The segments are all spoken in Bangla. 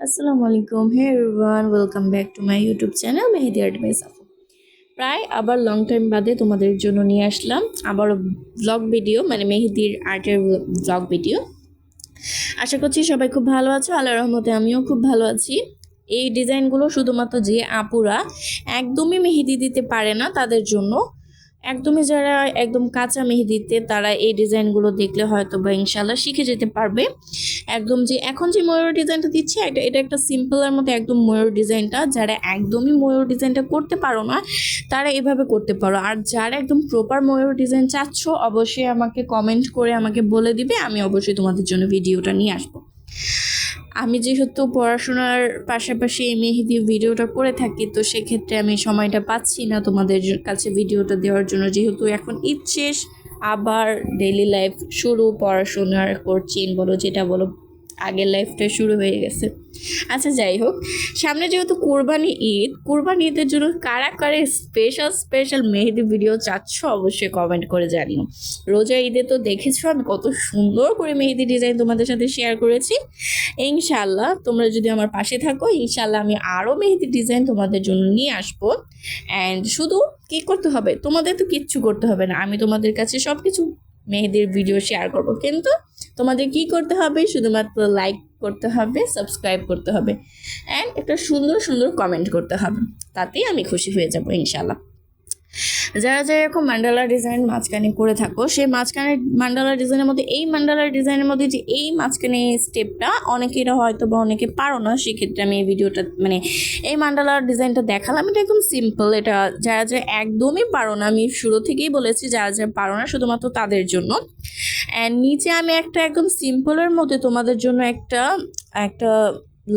আসসালামু আলাইকুম। Hey everyone, welcome back to my YouTube channel Mehedi art by Safa. প্রায় আবার লং টাইম বাদে তোমাদের জন্য নিয়ে আসলাম আবারও ব্লগ ভিডিও, মানে মেহেদির আর্টের ব্লগ ভিডিও। আশা করছি সবাই খুব ভালো আছো, আল্লাহর রহমতে আমিও খুব ভালো আছি। এই ডিজাইনগুলো শুধুমাত্র যে আপুরা একদমই মেহেদি দিতে পারে না তাদের জন্য, একদমই যারা একদম কাঁচা মেহেদিতে তারা এই ডিজাইনগুলো দেখলে হয়তো বা ইনশাল্লাহ শিখে যেতে পারবে। একদম যে এখন যে ময়ূর ডিজাইনটা দিচ্ছি এটা একটা সিম্পলের মধ্যে একদম ময়ূর ডিজাইনটা, যারা একদমই ময়ূর ডিজাইনটা করতে পারো না তারা এভাবে করতে পারো। আর যারা একদম প্রপার ময়ূর ডিজাইন চাচ্ছ অবশ্যই আমাকে কমেন্ট করে আমাকে বলে দিবে, আমি অবশ্যই তোমাদের জন্য ভিডিওটা নিয়ে আসবো। আমি যেহেতু পড়াশোনার পাশাপাশি এই মেহেদি ভিডিওটা করে থাকি, তো সেক্ষেত্রে আমি সময়টা পাচ্ছি না তোমাদের কাছে ভিডিওটা দেওয়ার জন্য, যেহেতু এখন ঈদ শেষ, আবার ডেইলি লাইফ শুরু, পড়াশোনার কোচিং বলো যেটা বলো, আগের লাইফটা শুরু হয়ে গেছে। আচ্ছা যাই হোক, সামনে যেহেতু কোরবানি ঈদের জন্য কারা কারা স্পেশাল মেহেদি ভিডিও চাচ্ছ অবশ্যই কমেন্ট করে জানিও। রোজা ঈদে তো দেখেছো আমি কত সুন্দর করে মেহেদি ডিজাইন তোমাদের সাথে শেয়ার করেছি। ইনশাল্লাহ তোমরা যদি আমার পাশে থাকো, ইনশাল্লাহ আমি আরও মেহেদি ডিজাইন তোমাদের জন্য নিয়ে আসবো। অ্যান্ড শুধু কী করতে হবে, তোমাদের তো কিচ্ছু করতে হবে না, আমি তোমাদের কাছে সব কিছু মেহেদির ভিডিও শেয়ার করব, কিন্তু তোমাদের কি করতে হবে, শুধুমাত্র লাইক করতে হবে, সাবস্ক্রাইব করতে হবে, অ্যান্ড একটা সুন্দর সুন্দর কমেন্ট করতে হবে, তাতেই আমি খুশি হয়ে যাব ইনশাল্লাহ। যারা যারা এরকম মান্ডালা ডিজাইন মাঝখানে করে থাকো, সেই মাঝখানে মান্ডালা ডিজাইনের মধ্যে এই মান্ডালা ডিজাইনের মধ্যে যে এই মাঝখানে স্টেপটা অনেকেরা হয়তো বা অনেকে পারো না, সেক্ষেত্রে আমি এই ভিডিওটা মানে এই মান্ডালার ডিজাইনটা দেখালাম। এটা একদম সিম্পল, এটা যারা যারা একদমই পারো না, আমি শুরু থেকেই বলেছি যারা যারা পারো না শুধুমাত্র তাদের জন্য। অ্যান্ড নিচে আমি একটা একদম সিম্পলের মধ্যে তোমাদের জন্য একটা একটা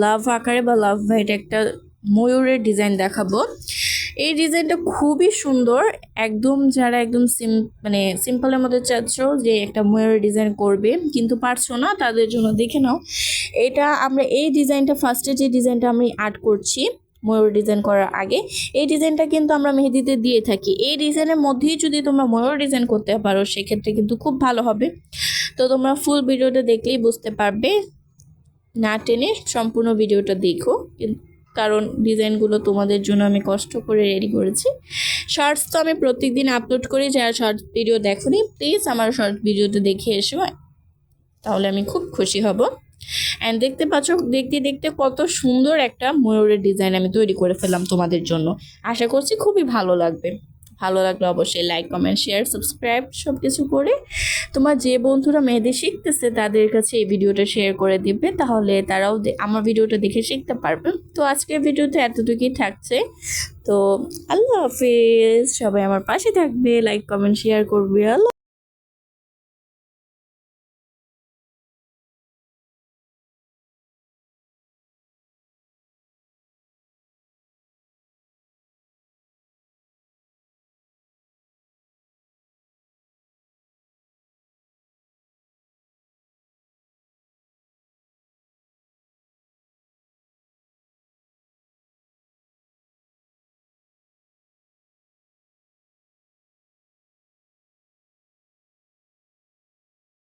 লাভ আকারে বা লাভ ভাইট একটা ময়ূরের ডিজাইন দেখাবো। এই ডিজাইনটা খুবই সুন্দর, একদম যারা একদম মানে সিম্পলের মধ্যে চাচ্ছ যে একটা ময়ূরের ডিজাইন করবে কিন্তু পারছো না, তাদের জন্য দেখে নাও। এটা আমরা এই ডিজাইনটা ফার্স্টে যে ডিজাইনটা আমি আর্ট করছি ময়ূর ডিজাইন করার আগে, এই ডিজাইনটা কিন্তু আমরা মেহেদিতে দিয়ে থাকি। এই ডিজাইনের মধ্যেই যদি তোমরা ময়ূর ডিজাইন করতে পারো সেক্ষেত্রে কিন্তু খুব ভালো হবে। তো তোমরা ফুল ভিডিওটা দেখলেই বুঝতে পারবে, না টেনে সম্পূর্ণ ভিডিওটা দেখো, কারণ ডিজাইনগুলো তোমাদের জন্য আমি কষ্ট করে রেডি করেছি। শর্টস তো আমি প্রত্যেকদিন আপলোড করি, যারা শর্টস ভিডিও দেখোনি প্লিজ আমার শর্ট ভিডিওটা দেখে এসো, তাহলে আমি খুব খুশি হব। অ্যান্ড দেখতে পাচ্ছ দেখতে দেখতে কত সুন্দর একটা ময়ূরের ডিজাইন আমি তৈরি করে ফেললাম তোমাদের জন্য। আশা করছি খুবই ভালো লাগবে। ভালো লাগলে অবশ্যই লাইক কমেন্ট শেয়ার সাবস্ক্রাইব সব কিছু করে তোমার যে বন্ধুরা মেহেদি শিখতেছে তাদের কাছে এই ভিডিওটা শেয়ার করে দিবে, তাহলে তারাও আমার ভিডিওটা দেখে শিখতে পারবে। তো আজকের ভিডিওতে এতটুকুই থাকছে। তো আল্লাহ হাফিজ, সবাই আমার পাশে থাকবে, লাইক কমেন্ট শেয়ার করবে। আল্লাহ।